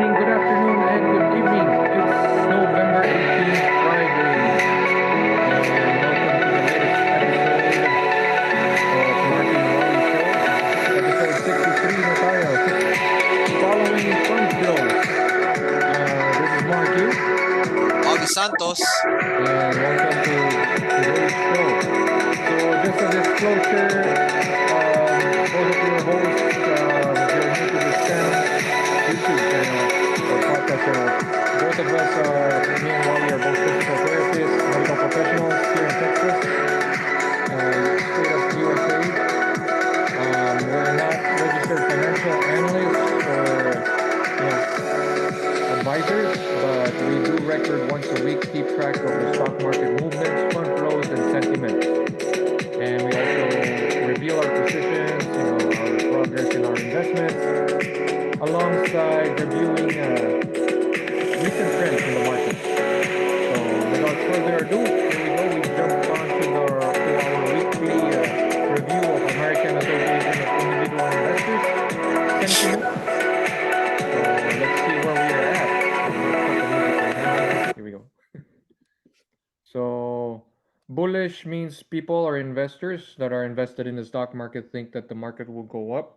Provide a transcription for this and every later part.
morning, good afternoon, and good evening. It's November 18th, Friday, and welcome to the latest episode of Marky and Wally Show. Episode 63 na tayo. Following fund bills. This is Marky, August Santos. and welcome to today's show. So, just a disclosure, both of your hosts, if you're new to this channel, YouTube channel, or podcast channel, both of us, me and Wally, are both physical therapists, medical professionals here in Texas, state of USA. We're not registered financial analysts or, advisors, but we do record once a week, keep track of the stock market movements, fund flows, and sentiments. And we also review our positions, our progress in our investments, alongside reviewing recent trends in the market. So, without further ado, here we go. We jump on to our weekly review of American Association of Individual Investors sentiment. So, let's see where we are at. Here we go. So, bullish means people or investors that are invested in the stock market think that the market will go up.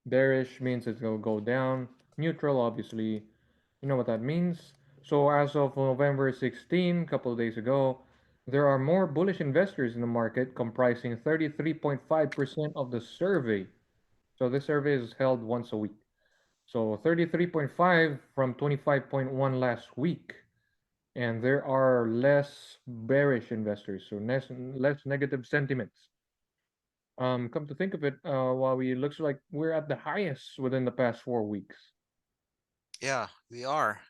Bearish means it will go down. Neutral, obviously, you know what that means. So as of November 16, a couple of days ago, there are more bullish investors in the market, comprising 33.5% of the survey. So this survey is held once a week. So 33.5 from 25.1 last week. And there are less bearish investors, so less negative sentiments. Come to think of it, Huawei, it looks like we're at the highest within the past 4 weeks. Yeah, we are.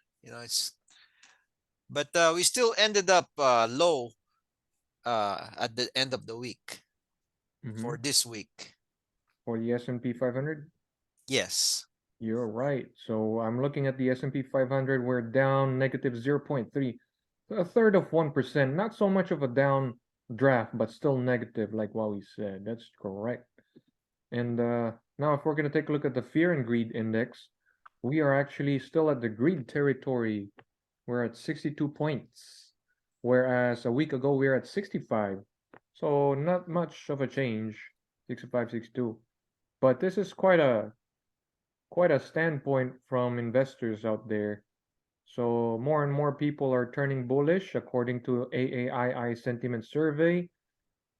But we still ended up low at the end of the week Mm-hmm. for this week. For the S&P 500, Yes. you're right. So I'm looking at the S&P 500. We're down negative 0.3, a third of 1%. Not so much of a down draft, but still negative, like Huawei said. That's correct. And now, if we're going to take a look at the fear and greed index, we are actually still at the greed territory. We're at 62 points, whereas a week ago we were at 65. So not much of a change, 65, 62. But this is quite a standpoint from investors out there. So more and more people are turning bullish according to AAII sentiment survey.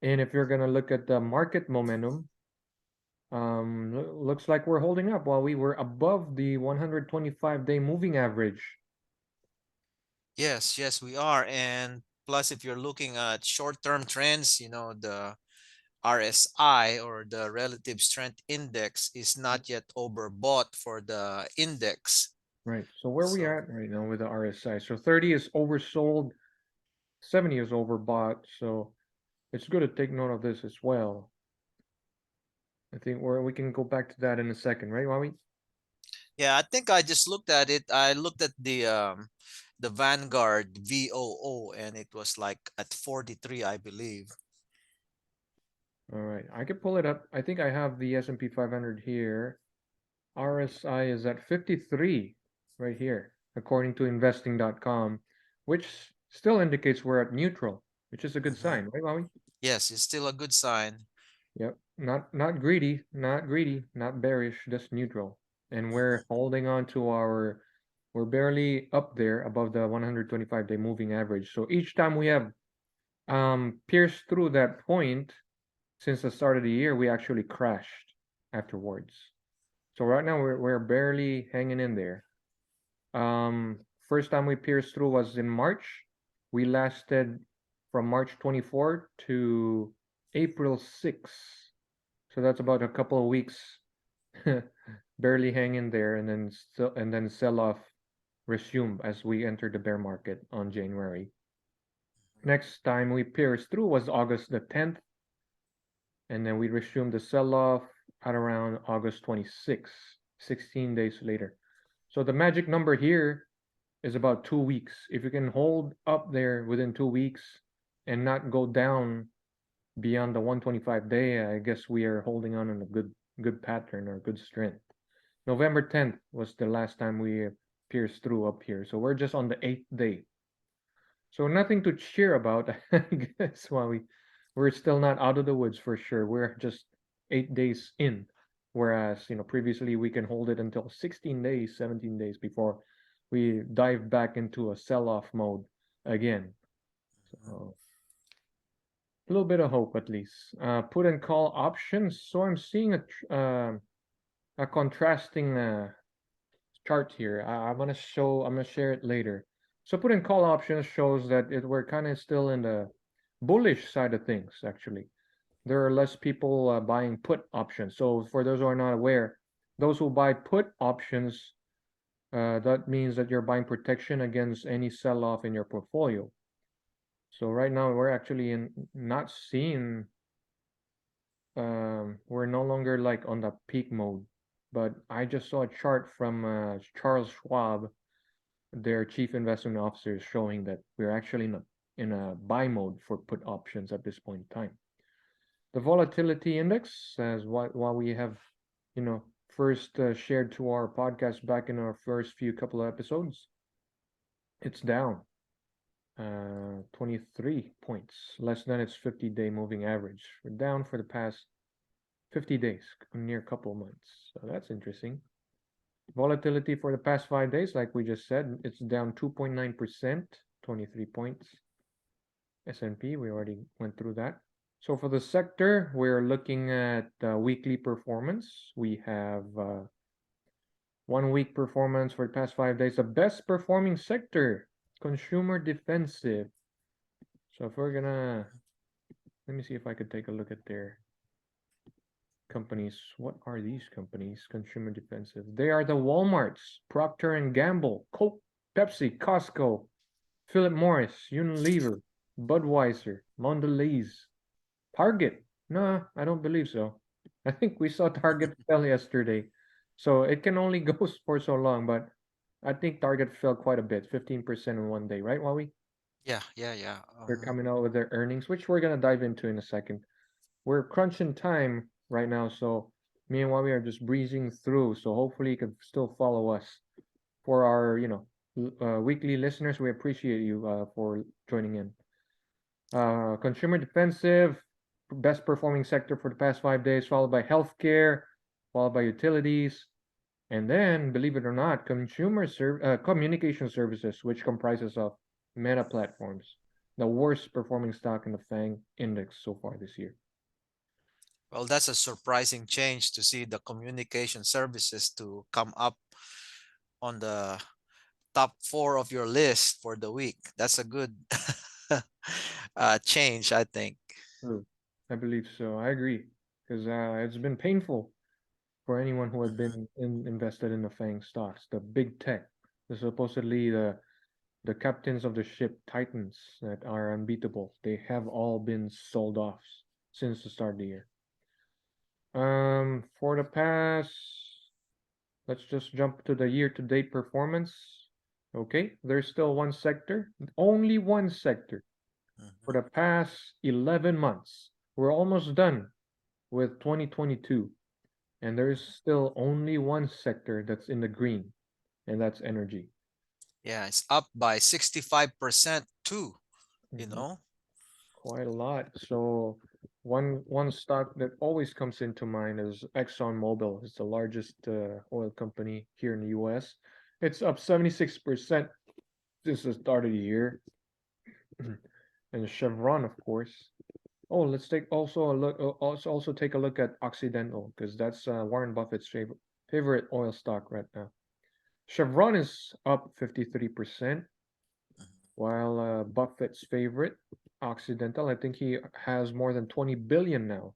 And if you're going to look at the market momentum, looks like we're holding up while we were above the 125-day moving average. Yes, we are. And plus, if you're looking at short-term trends, the RSI, or the Relative Strength Index, is not yet overbought for the index. Right. So where we So at right now with the RSI? So 30 is oversold, 70 is overbought. So it's good to take note of this as well. I think we can go back to that in a second, right, Wawi? yeah, I think I just looked at it. I looked at the Vanguard VOO, and it was like at 43, I believe. All right. I can pull it up. I think I have the S&P 500 here. RSI is at 53 right here, according to investing.com, which still indicates we're at neutral, which is a good Mhm. sign, right, Wawi? Yes, it's still a good sign. Yep. Not greedy, not greedy, not bearish, just neutral. And we're holding on to we're barely up there above the 125-day moving average. So each time we have pierced through that point since the start of the year, we actually crashed afterwards. So right now we're barely hanging in there. First time we pierced through was in March. We lasted from March 24 to April 6. So that's about a couple of weeks, barely hang in there, and then sell off resume as we enter the bear market on January. Next time we pierced through was August the 10th, and then we resumed the sell off at around August 26th, 16 days later. So the magic number here is about 2 weeks. If you can hold up there within 2 weeks and not go down beyond the 125 day, I guess we are holding on in a good pattern or good strength. November 10th was the last time we pierced through up here. So we're just on the eighth day. So nothing to cheer about, I guess. While we're still not out of the woods for sure. We're just 8 days in, whereas previously we can hold it until 16 days, 17 days before we dive back into a sell-off mode again. So a little bit of hope at least. Put and call options. So I'm seeing a contrasting chart here. I'm gonna show. I'm gonna share it later. So put and call options shows that we're kind of still in the bullish side of things. Actually, there are less people buying put options. So for those who are not aware, those who buy put options, that means that you're buying protection against any sell-off in your portfolio. So right now we're actually in not seeing. We're no longer like on the peak mode, but I just saw a chart from Charles Schwab, their chief investment officer, showing that we're actually in a buy mode for put options at this point in time. The volatility index, as while we have, first shared to our podcast back in our first few couple of episodes, it's down 23 points, less than its 50-day moving average. We're down for the past 50 days, near a couple of months. So that's interesting. Volatility for the past 5 days, like we just said, it's down 2.9%, 23 points. S&P, we already went through that. So for the sector, we're looking at weekly performance. We have 1 week performance for the past 5 days. The best performing sector, consumer defensive. So if we're gonna, let me see if I could take a look at their companies. What are these companies? Consumer defensive. They are the Walmarts, Procter and Gamble, Coke, Pepsi, Costco, Philip Morris, Unilever, Budweiser, Mondelez, Target. No, I don't believe so. I think we saw Target fell yesterday. So it can only go for so long, but I think Target fell quite a bit, 15% in one day, right, Huawei? Yeah, yeah, yeah. They're coming out with their earnings, which we're gonna dive into in a second. We're crunching time right now, so me and Wami are just breezing through. So hopefully you can still follow us. For our, weekly listeners, we appreciate you for joining in. Consumer defensive, best performing sector for the past 5 days, followed by healthcare, followed by utilities, and then, believe it or not, communication services, which comprises of Meta platforms, the worst performing stock in the FANG index so far this year. Well, that's a surprising change to see the communication services to come up on the top four of your list for the week. That's a good change, I think. True. I believe so. I agree. Because it's been painful for anyone who had Mhm. been invested in the FANG stocks, the big tech, supposedly the captains of the ship titans that are unbeatable. They have all been sold off since the start of the year. For the past, let's just jump to the year-to-date performance. Okay, there's still one sector, only one sector for Mhm. the past 11 months. We're almost done with 2022, and there's still only one sector that's in the green, and that's energy. Yeah, it's up by 65% too, you Mhm. know? Quite a lot. So one stock that always comes into mind is ExxonMobil. It's the largest oil company here in the U.S. It's up 76% since the start of the year. And Chevron, of course. Oh, let's take also a look. Also take a look at Occidental because that's Warren Buffett's favorite oil stock right now. Chevron is up 53%, while Buffett's favorite, Occidental, I think he has more than 20 billion now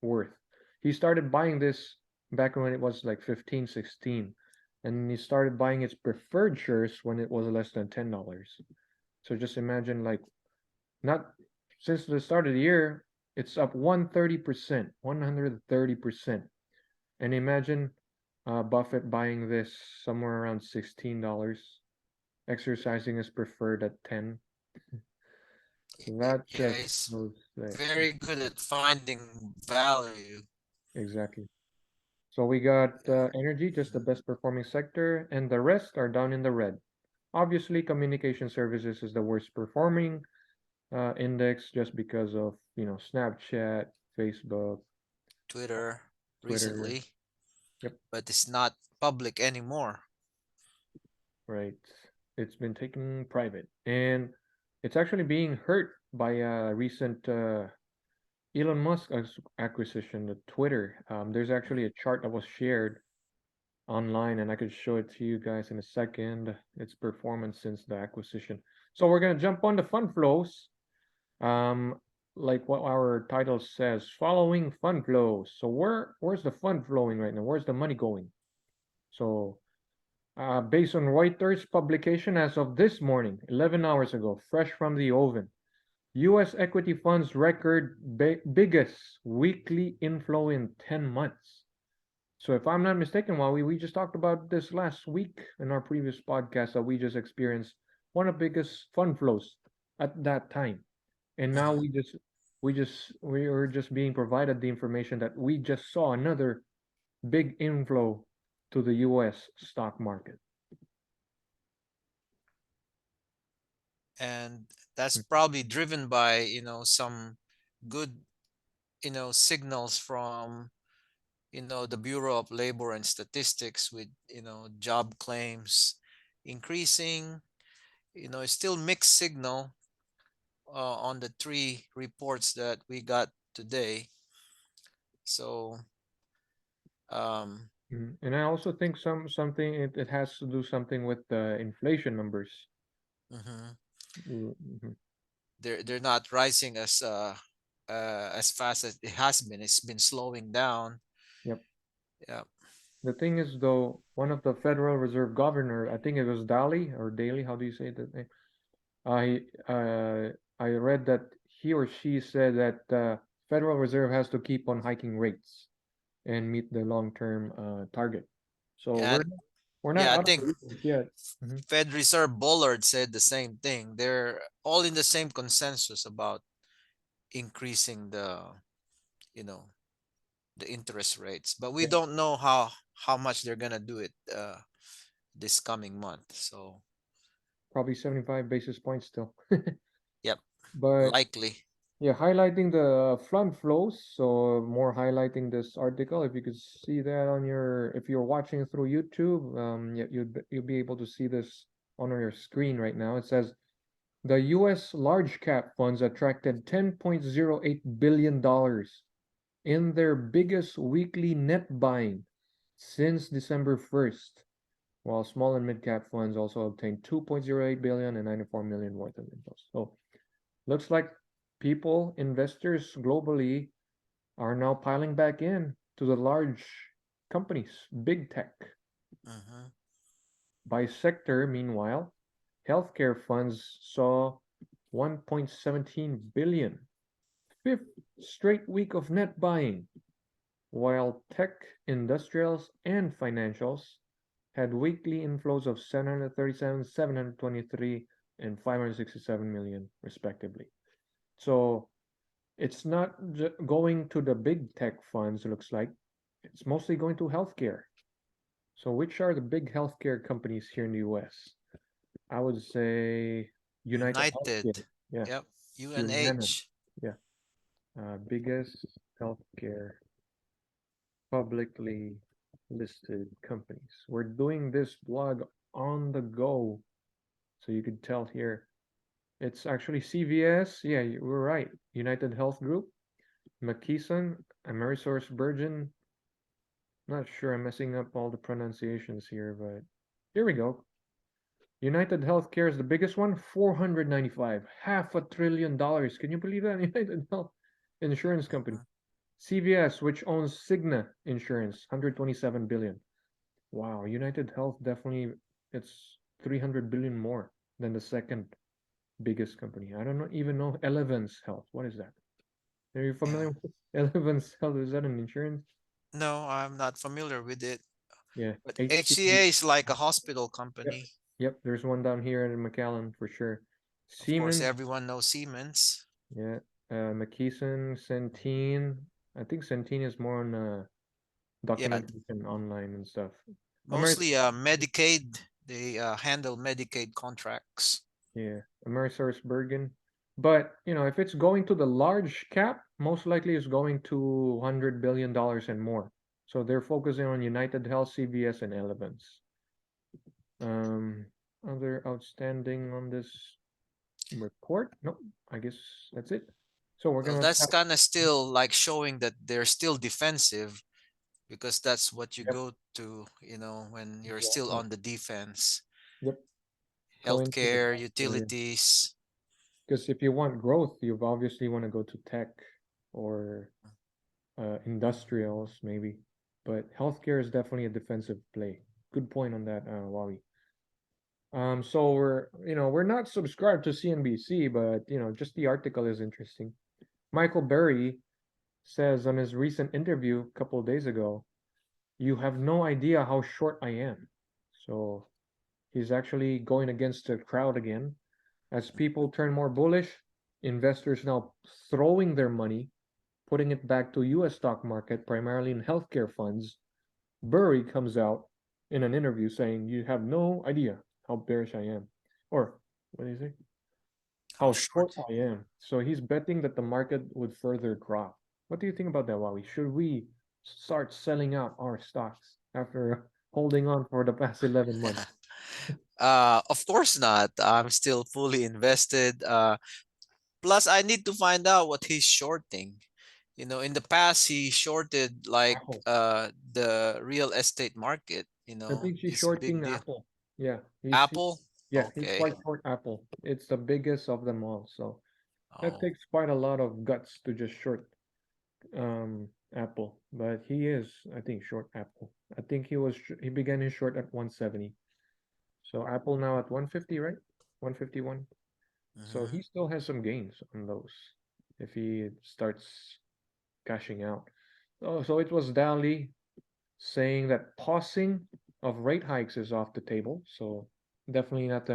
worth. He started buying this back when it was like 15, 16, and he started buying its preferred shares when it was less than $10. So just imagine like not since the start of the year, it's up 130%, 130%. And imagine Buffett buying this somewhere around $16, exercising his preferred at 10. That Yeah, just it's shows that very good at finding value. exactly. So we got Yeah. energy, just the Mhm. best performing sector, and the rest are down in the red. Obviously, communication services is the worst performing index just because of, Snapchat, Facebook, Twitter Twitter. recently, Yep, but it's not public anymore. right. It's been taken private, and it's actually being hurt by a recent Elon Musk acquisition of Twitter. There's actually a chart that was shared online, and I could show it to you guys in a second. Its performance since the acquisition. So we're gonna jump on the fund flows. Um, like what our title says, following fund flows. So where's the fund flowing right now? Where's the money going? So based on Reuters publication as of this morning, 11 hours ago, fresh from the oven, U.S. equity funds record biggest weekly inflow in 10 months. So if I'm not mistaken, while we just talked about this last week in our previous podcast that we just experienced one of the biggest fund flows at that time. And now Mhm. we were just being provided the information that we just saw another big inflow to the US stock market. And that's probably driven by, some good, signals from, the Bureau of Labor and Statistics with, job claims increasing. It's still mixed signal on the three reports that we got today. So, um, And I also think something it has to do something with the inflation numbers. mhm. Mhm. They're not rising as fast as it has been. It's been slowing down. Yep. Yeah. The thing is though, one of the Federal Reserve governor, I think it was Daly or Daly, how do you say that name? I read that he or she said that Federal Reserve has to keep on hiking rates and meet the long-term target. So Yeah. we're not Yeah. I out of think the woods yet. Hmm. Fed Reserve Bullard said the same thing. They're all in the same consensus about increasing you know, the interest rates, but we Yeah, don't know how much they're gonna do it this coming month. So, probably 75 basis points still. yep, But likely. yeah, highlighting the fund flows. So more highlighting this article. If you could see that on your, if you're watching through YouTube, yeah, you'll be able to see this on your screen right now. It says the U.S. large cap funds attracted $10.08 billion in their biggest weekly net buying since December 1st, while small and mid cap funds also obtained 2.08 billion and 94 million worth of inflows. So looks like people, investors globally are now piling back in to the large companies, big tech. Hmm. By sector, meanwhile, healthcare funds saw 1.17 billion, fifth straight week of net buying, while tech, industrials, and financials had weekly inflows of 737, 723, and 567 million, respectively. So it's not going to the big tech funds, looks like. It's mostly going to healthcare. So, which are the big healthcare companies here in the US? I would say United Healthcare. United. Yeah, Yep. Humana. UNH. Yeah, biggest healthcare publicly listed companies. We're doing this blog on the go, so you could tell here. It's actually CVS. Yeah, you were right. United Health Group, McKesson, Amerisource Virgin. Not sure I'm messing up all the pronunciations here, but here we go. United Healthcare is the biggest one, 495, $500 billion. Can you believe that? United Health Insurance Company. Mhm. CVS, which owns Cigna Insurance, 127 billion. Wow, United Health definitely it's 300 billion more than the second biggest company. I don't know, even know Elevance Health. What is that? Are you Yeah. familiar with Elevance Health? Is that an insurance? No, I'm not familiar with it. Yeah, But HCA. HCA is like a hospital Yep, company. yep. There's one down here in McAllen for sure. Of course, Siemens. everyone knows Siemens. Yeah, McKesson, Centene. I think Centene is more on Yeah, documentation online and stuff. mostly Medicaid. They handle Medicaid contracts. Yeah, Bergen. But, if it's going to the large cap, most likely it's going to $100 billion and more. So they're focusing on United Health, CVS, and Elevance. Um, Other outstanding on this report? No, I guess that's it. So we're Well, gonna that's tap. kind of still like showing that they're still defensive because that's what you Yep, go to, when you're still exactly. on the defense. Yep, go into the Healthcare, healthcare. utilities. Because if you want growth, you obviously want to go to tech or industrials maybe. But healthcare is definitely a defensive play. Good point on that, Wally. So we're not subscribed to CNBC, but just the article is interesting. Michael Berry says on his recent interview a couple of days ago, "You have no idea how short I am." So he's actually going against the crowd again. As people turn more bullish, investors now throwing their money, putting it back to US stock market, primarily in healthcare funds. Burry comes out in an interview saying, "You have no idea how bearish I am." Or, what do you say? How How short short? I am. So he's betting that the market would further drop. What do you think about that, Wally? Should we start selling out our stocks after holding on for the past 11 months? Of course not. I'm still fully invested. Plus, I need to find out what he's shorting. In the past, he shorted like Apple. the real estate market. I think she's It's a big shorting deal. Apple. Yeah, Apple? yeah, he's Okay. quite short Apple. It's the biggest of them all. So that Oh. takes quite a lot of guts to just short Apple. But he is, I think, short Apple. I think he began his short at 170. So Apple now at 150, right? 151. So Hmm. he still has some gains on those if he starts cashing out. Oh, so it was Dali saying that pausing of rate hikes is off the table. So definitely not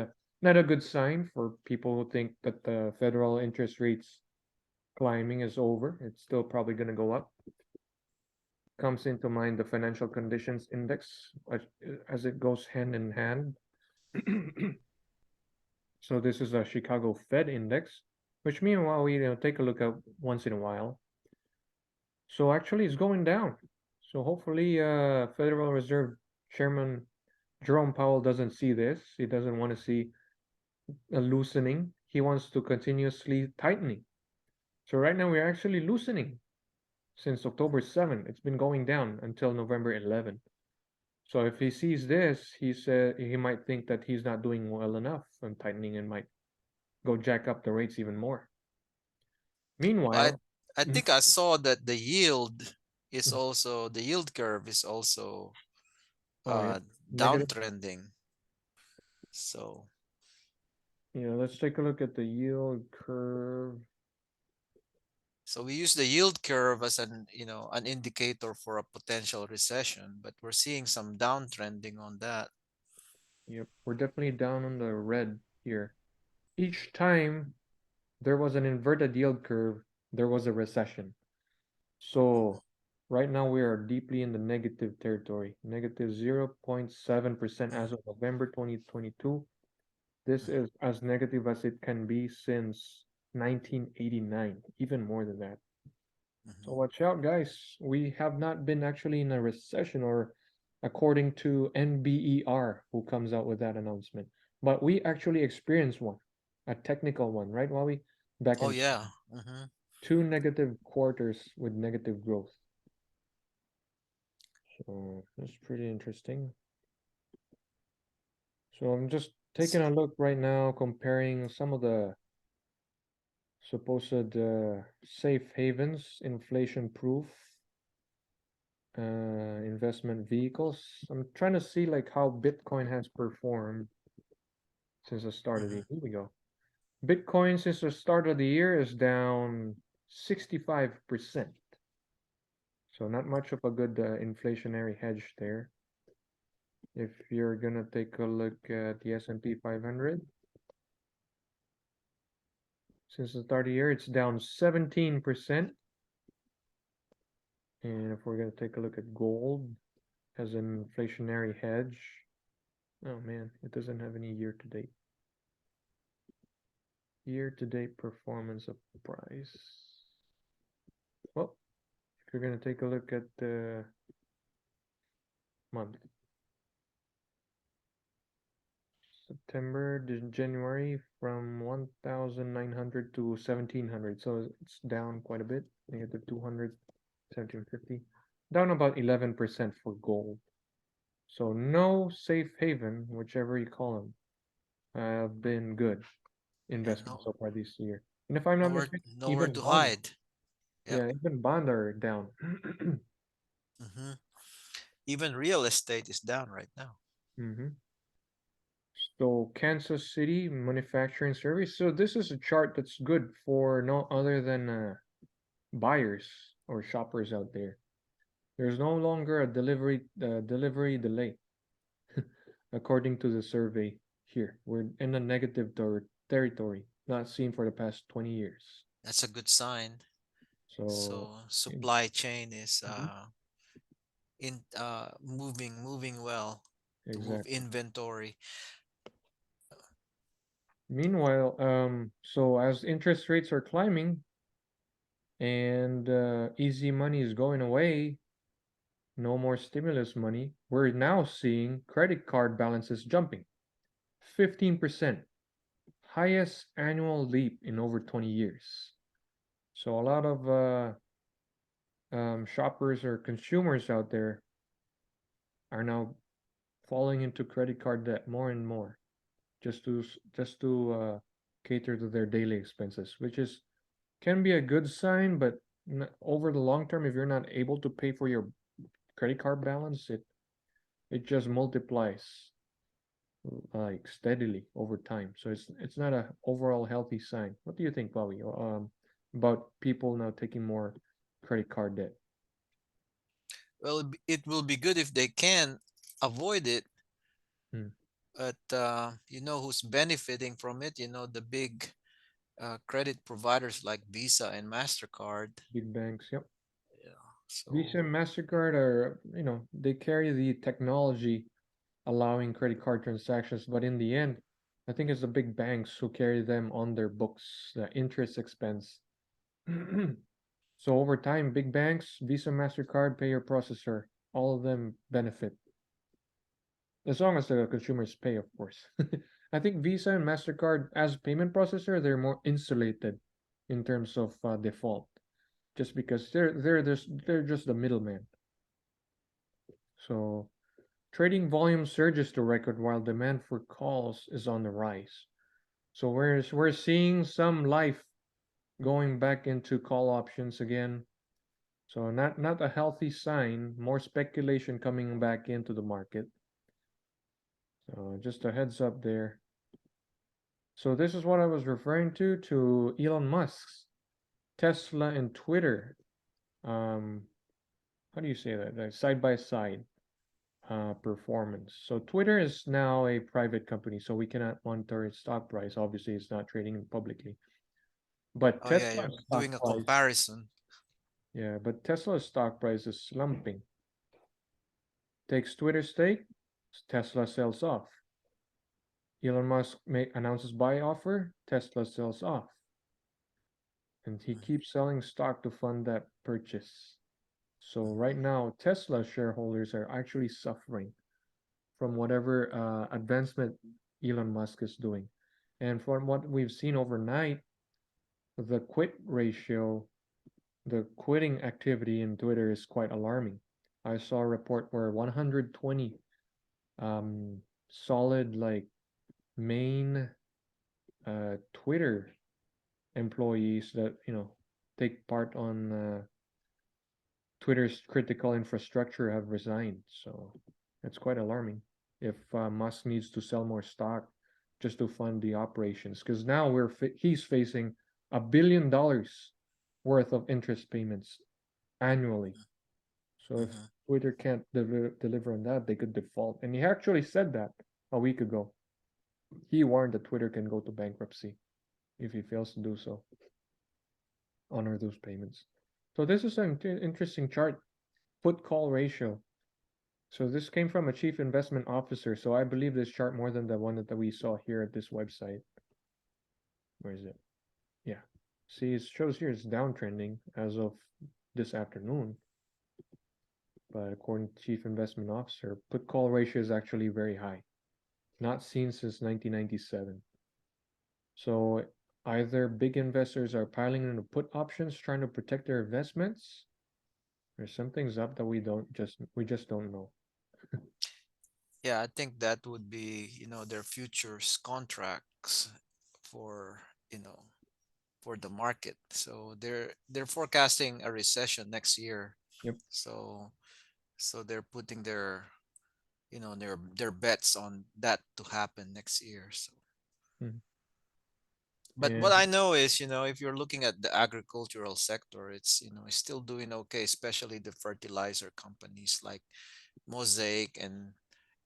a good sign for people who think that the federal interest rates climbing is over. It's still probably going to go up. Comes into mind the financial conditions index as it goes hand in hand. So this is a Chicago Fed index, which meanwhile we take a look at once in a while. So actually it's going down. So hopefully Federal Reserve Chairman Jerome Powell doesn't see this. He doesn't want to see a loosening. He wants to continuously tightening. So right now we're actually loosening since October 7. It's been going down until November 11. So if he sees this, he might think that he's not doing well enough and tightening and might go jack up the rates even more. Well, Meanwhile, I mhm, think I saw that the yield curve is also oh yeah, negative. downtrending. So, Yeah, let's take a look at the yield curve. so we use the yield curve as an indicator for a potential recession, but we're seeing some downtrending on that. Yep, we're definitely down on the red here. Each time there was an inverted yield curve, there was a recession. So right now we are deeply in the negative territory, negative 0.7% as of November 2022. This is as negative as it can be since 1989, even more than that. So Mhm. watch out, guys. We have not been actually in a recession, or according to NBER, who comes out with that announcement. But we actually experienced one, a technical one, right, Wally? Back Oh in yeah. Hmm. two negative quarters with negative growth. So that's pretty interesting. So I'm just taking a look right now, comparing some of the supposed safe havens, inflation proof investment vehicles. I'm trying to see like how Bitcoin has performed since the start of the Hmm. year. Here we go. Bitcoin since the start of the year is down 65%. So not much of a good inflationary hedge there. If you're gonna take a look at the S&P 500, since the start of the year, it's down 17%. And if we're going to take a look at gold as an inflationary hedge, oh man, it doesn't have any year to date. Year to date performance of price. Well, if you're going to take a look at the month, September to January from 1,900 to 1,700. So it's down quite a bit, negative 200, 1,750. Down about 11% for gold. So no safe haven, whichever you call them, have been good Yeah, investments so far this year. And if I'm not mistaken, nowhere even to bond, hide. Yep. yeah, even bond are down. hmm Even real estate is down right now. hmm So Kansas City manufacturing service. So this is a chart that's good for no other than buyers or shoppers out there. There's no longer a delivery delay, according to the survey here. We're in a negative territory, not seen for the past 20 years. That's a good sign. So, So in- supply chain is Mhm. in moving well to move Exactly. inventory. Meanwhile, so as interest rates are climbing and easy money is going away, no more stimulus money, we're now seeing credit card balances jumping 15%, highest annual leap in over 20 years. So a lot of shoppers or consumers out there are now falling into credit card debt more and more just to cater to their daily expenses, which is can be a good sign, but over the long term, if you're not able to pay for your credit card balance, it just multiplies like steadily over time. So it's not a overall healthy sign. What do you think, Bobby? About people now taking more credit card debt? Well, it will be good if they can avoid it, Hmm. but you know who's benefiting from it? You know, the big credit providers like Visa and Mastercard. Big banks, yep. Yeah. Visa So and Mastercard are, they carry the technology allowing credit card transactions, but in the end, I think it's the big banks who carry them on their books, the interest expense. So over time, big banks, Visa, Mastercard, pay your processor, all of them benefit as long as the consumers pay, of course. I think Visa and Mastercard, as payment processor, they're more insulated in terms of default, just because they're just the middleman. So trading volume surges to record while demand for calls is on the rise. So we're seeing some life going back into call options again. So not a healthy sign, more speculation coming back into the market. So just a heads up there. So this is what I was referring to Elon Musk's Tesla and Twitter. Um, how do you say that? Like side by side performance. So Twitter is now a private company, so we cannot monitor its stock price. Obviously, it's not trading publicly. But oh yeah, you're Tesla's doing stock a price, comparison. yeah, but Tesla's stock price is slumping. Takes Twitter stake, Tesla sells off. Elon Musk announces buy offer, Tesla sells off. And he keeps selling stock to fund that purchase. So right now, Tesla shareholders are actually suffering from whatever advancement Elon Musk is doing. And from what we've seen overnight, the quit ratio, the quitting activity in Twitter is quite alarming. I saw a report where 120 solid like main Twitter employees that take part on Twitter's critical infrastructure have resigned. So that's quite alarming. If Musk needs to sell more stock just to fund the operations, because now he's facing $1 billion worth of interest payments annually. So if hmm Twitter can't deliver on that, they could default. And he actually said that a week ago. He warned that Twitter can go to bankruptcy if he fails to do so, honor those payments. So this is an interesting chart. put call ratio. So this came from a chief investment officer. So I believe this chart more than the one that we saw here at this website. Where is it? Yeah. See, it shows here it's downtrending as of this afternoon. But according to chief investment officer, put call ratio is actually very high, not seen since 1997. So either big investors are piling into put options trying to protect their investments, or something's up that we just don't know. Yeah, I think that would be, their futures contracts for, you know, for the market. So they're forecasting a recession next year. Yep. So they're putting their bets on that to happen next year. So Mhm. but what And I know is, if you're looking at the agricultural sector, it's still doing okay, especially the fertilizer companies like Mosaic and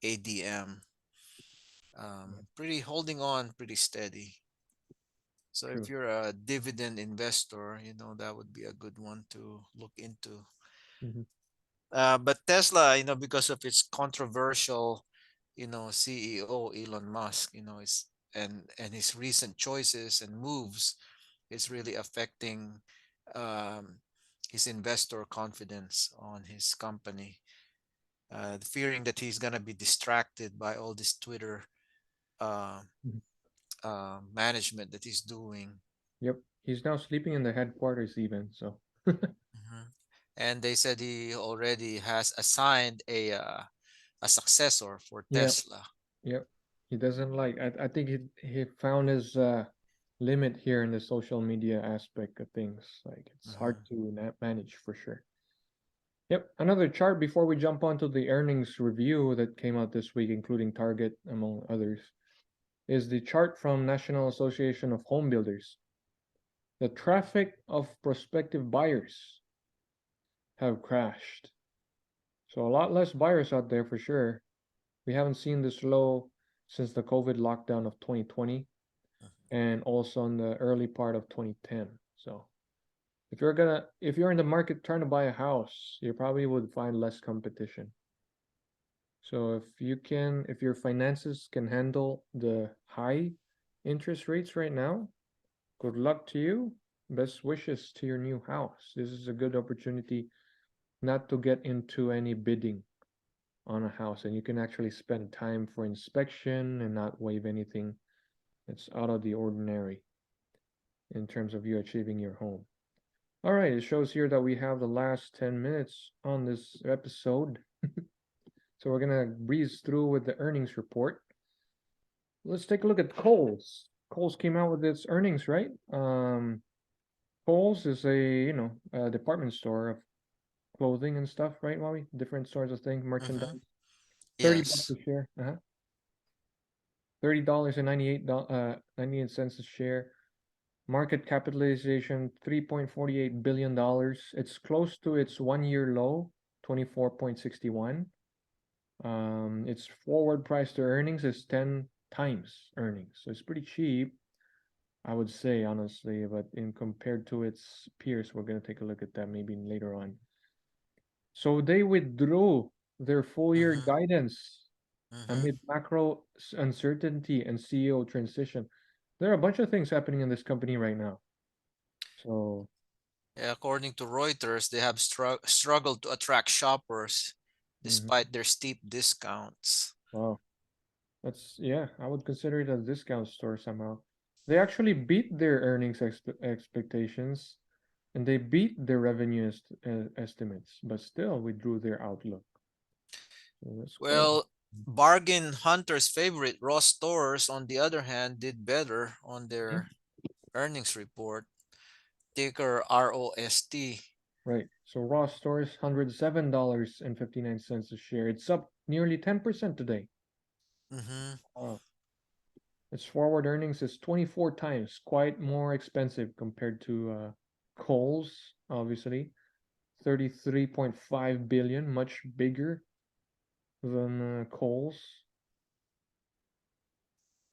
ADM. Pretty holding on pretty steady. So if true. you're a dividend investor, that would be a good one to look into. Hmm. But Tesla, because of its controversial, CEO Elon Musk, and his recent choices and moves, is really affecting um, his investor confidence on his company. Fearing that he's gonna be distracted by all this Twitter uh, Hmm. management that he's doing. Yep. He's now sleeping in the headquarters even. So Mhm. And they said he already has assigned a successor for yeah, Tesla. yep. He doesn't like. I think he found his limit here in the social media aspect of things. Like it's hard Mhm. to manage for sure. Yep. Another chart before we jump onto the earnings review that came out this week, including Target, among others, is the chart from National Association of Home Builders. The traffic of prospective buyers have crashed. So a lot less buyers out there for sure. We haven't seen this low since the COVID lockdown of 2020 and also in the early part of 2010. So if you're in the market trying to buy a house, you probably would find less competition. So if your finances can handle the high interest rates right now, good luck to you. Best wishes to your new house. This is a good opportunity not to get into any bidding on a house, and you can actually spend time for inspection and not waive anything that's out of the ordinary in terms of you achieving your home. All right, it shows here that we have the last 10 minutes on this episode. So we're gonna breeze through with the earnings report. Let's take a look at Kohl's. Kohl's came out with its earnings, right? Kohl's is a department store of clothing and stuff, right, Mommy? Different sorts of things, Mhm. merchandise. 30 bucks Yes. a share. $30 and 98 cents a share. Market capitalization $3.48 billion. It's close to its 1 year low, 24.61. Its forward price to earnings is 10 times earnings. So it's pretty cheap, I would say, honestly, but in compared to its peers, we're going to take a look at that maybe later on. So they withdrew their full year Mhm. guidance Mhm. amid macro uncertainty and CEO transition. There are a bunch of things happening in this company right now. So, Yeah, according to Reuters, they have struggled to attract shoppers mhm, despite their steep discounts. wow, yeah, I would consider it a discount store somehow. They actually beat their earnings expectations and they beat their revenue estimates, but still withdrew their outlook. So that's quite. Well, bargain hunters' favorite Ross stores, on the other hand, did better on Mhm. their earnings report. Ticker ROST. Right. So Raw stores $107.59 a share. It's up nearly 10% today. Mm-hmm. Wow. Its forward earnings is 24 times, quite more expensive compared to Kohl's, obviously. 33.5 billion, much bigger than Kohl's.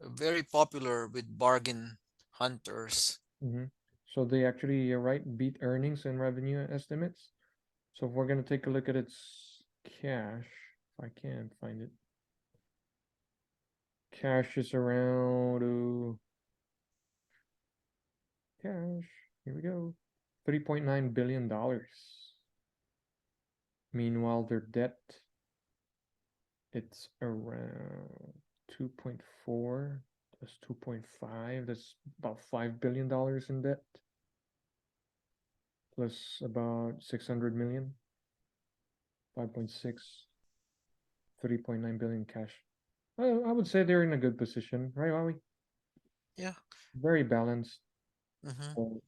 Very popular with bargain hunters. Hmm. So they actually, you're right, beat earnings and revenue estimates. So if we're gonna take a look at its cash, if I can find it, cash is around cash. Here we go, $3.9 billion. Meanwhile, their debt, it's around 2.4 plus 2.5. That's about $5 billion in debt, plus about 600 million, 5.6, 3.9 billion cash. I would say they're in a good position, right, Are we? Yeah. Very balanced. Mm-hmm. So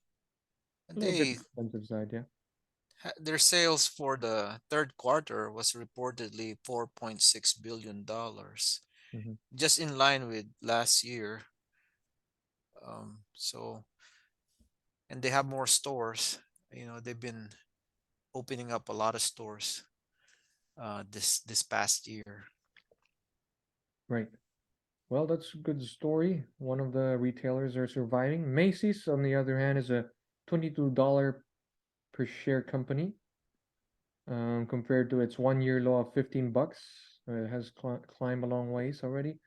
a little bit They expensive side, yeah. their sales for the third quarter was reportedly $4.6 billion, Hmm. just in line with last year. So and they have more stores. They've been opening up a lot of stores this past year. Right. Well, that's a good story. One of the retailers are surviving. Macy's, on the other hand, is a $22 per share company, compared to its 1 year low of 15 bucks. It has climbed a long ways already.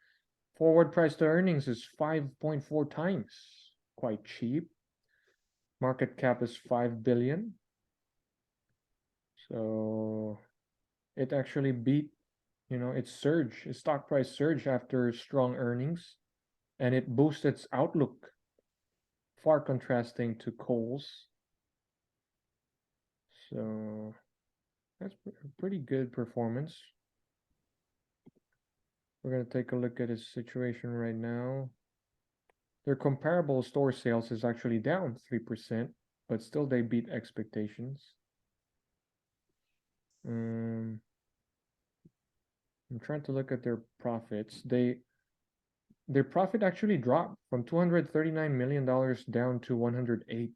Forward price to earnings is 5.4 times. Quite cheap. Market cap is 5 billion. So it actually beat, its stock price surge after strong earnings, and it boosted its outlook, far contrasting to Kohl's. So that's a pretty good performance. We're going to take a look at its situation right now. Their comparable store sales is actually down 3%, but still they beat expectations. Um, I'm trying to look at their profits. Their profit actually dropped from $239 million down to 108.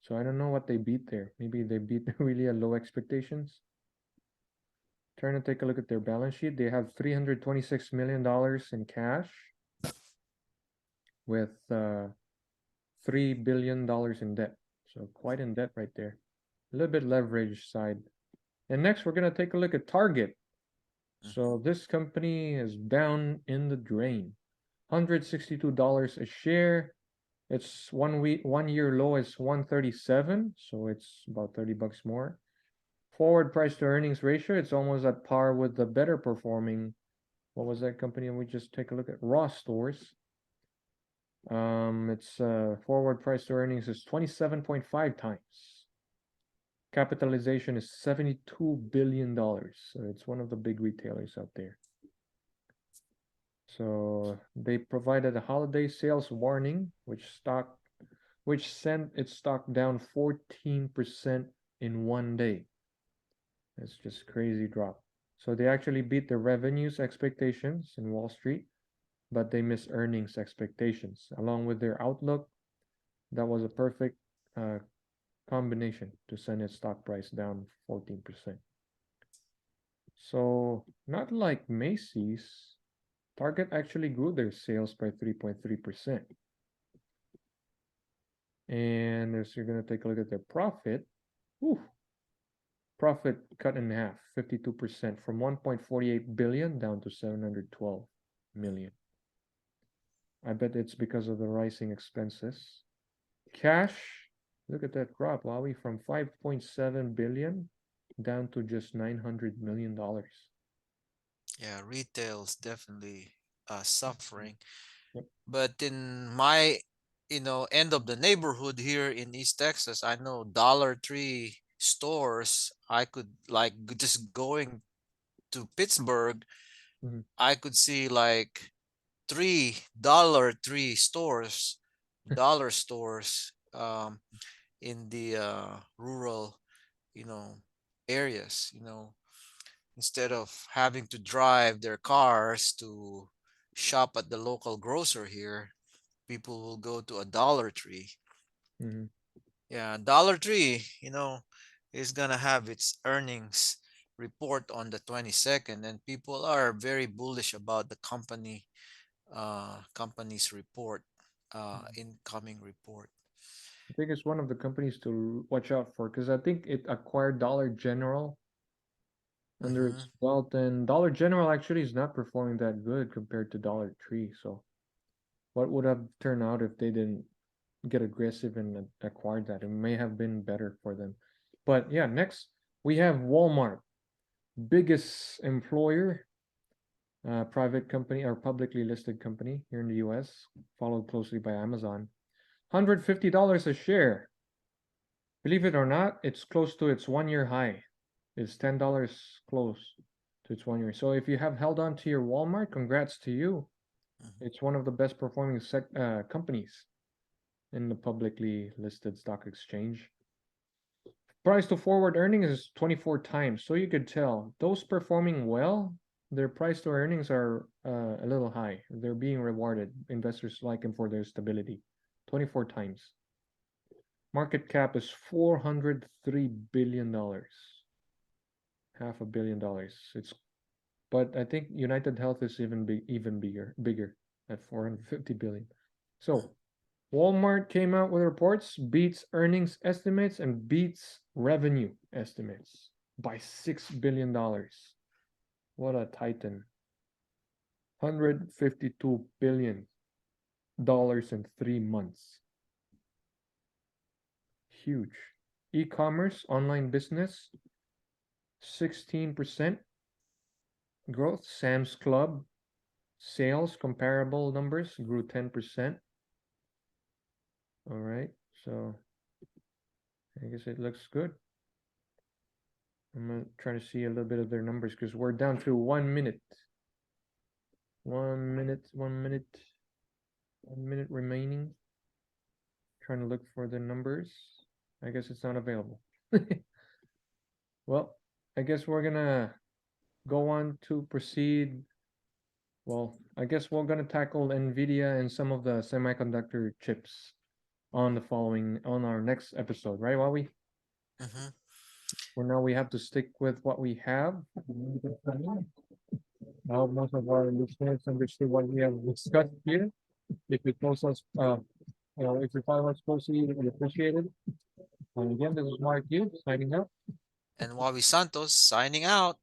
So I don't know what they beat there. Maybe they beat really a low expectations. Trying to take a look at their balance sheet. They have $326 million in cash with $3 billion in debt. So quite in debt right there. A little bit leverage side. And next we're gonna take a look at Target. Mhm. So this company is down in the drain. $162 a share. Its 1 year low is 137, so it's about 30 bucks more. Forward price to earnings ratio, it's almost at par with the better performing. What was that company? And we just take a look at Ross Stores. Its forward price to earnings is 27.5 times. Capitalization is $72 billion. So it's one of the big retailers out there. So they provided a holiday sales warning, which sent its stock down 14% in 1 day. That's just crazy drop. So they actually beat the revenues expectations in Wall Street, but they missed earnings expectations. Along with their outlook, that was a perfect uh, combination to send its stock price down 14%. So not like Macy's, Target actually grew their sales by 3.3%. And as you're going to take a look at their profit, whew, profit cut in half, 52%, from 1.48 billion down to 712 million. I bet it's because of the rising expenses. Cash, look at that drop, Wowie, from 5.7 billion down to just $900 million. Yeah, retail's definitely Mhm. suffering. Yep. But in my, end of the neighborhood here in East Texas, I know Dollar Tree stores. I could like just going to Pittsburgh, Mhm. I could see like three Dollar Tree stores, dollar stores, in the rural, you know, areas. Instead of having to drive their cars to shop at the local grocer here, people will go to a Dollar Tree. Mhm. Yeah, Dollar Tree, is gonna have its earnings report on the 22nd, and people are very bullish about the company's report, Mhm. incoming report. I think it's one of the companies to watch out for because I think it acquired Dollar General under Mm-hmm. its belt, and Dollar General actually is not performing that good compared to Dollar Tree. So, what would have turned out if they didn't get aggressive and acquire that? It may have been better for them. But yeah, next we have Walmart, biggest employer, private company or publicly listed company here in the US, followed closely by Amazon. $150 a share. Believe it or not, it's close to its 1 year high. It's $10 close to its 1 year. So if you have held on to your Walmart, congrats to you. Mm-hmm. It's one of the best performing companies in the publicly listed stock exchange. Price to forward earnings is 24 times. So you could tell those performing well, their price to earnings are a little high. They're being rewarded. Investors like them for their stability. 24 times. Market cap is $403 billion. $500 million. But I think United Health is even bigger at 450 billion. So Walmart came out with reports, beats earnings estimates and beats revenue estimates by $6 billion. What a titan. $152 billion in 3 months. Huge. E-commerce, online business, 16% growth. Sam's Club sales comparable numbers grew 10%. All right, so I guess it looks good. I'm gonna try to see a little bit of their numbers because we're down to 1 minute. 1 minute, 1 minute, 1 minute remaining. Trying to look for the numbers. I guess it's not available. Well, I guess we're gonna go on to proceed. Well, I guess we're gonna tackle NVIDIA and some of the semiconductor chips on our next episode, right, Huawei? Mm-hmm. For now, we have to stick with what we have. Now, most of our listeners understood what we have discussed here. If you close us, if you follow us closely, we appreciate it. And again, this is Mark Hughes signing out. And Wabi Santos signing out.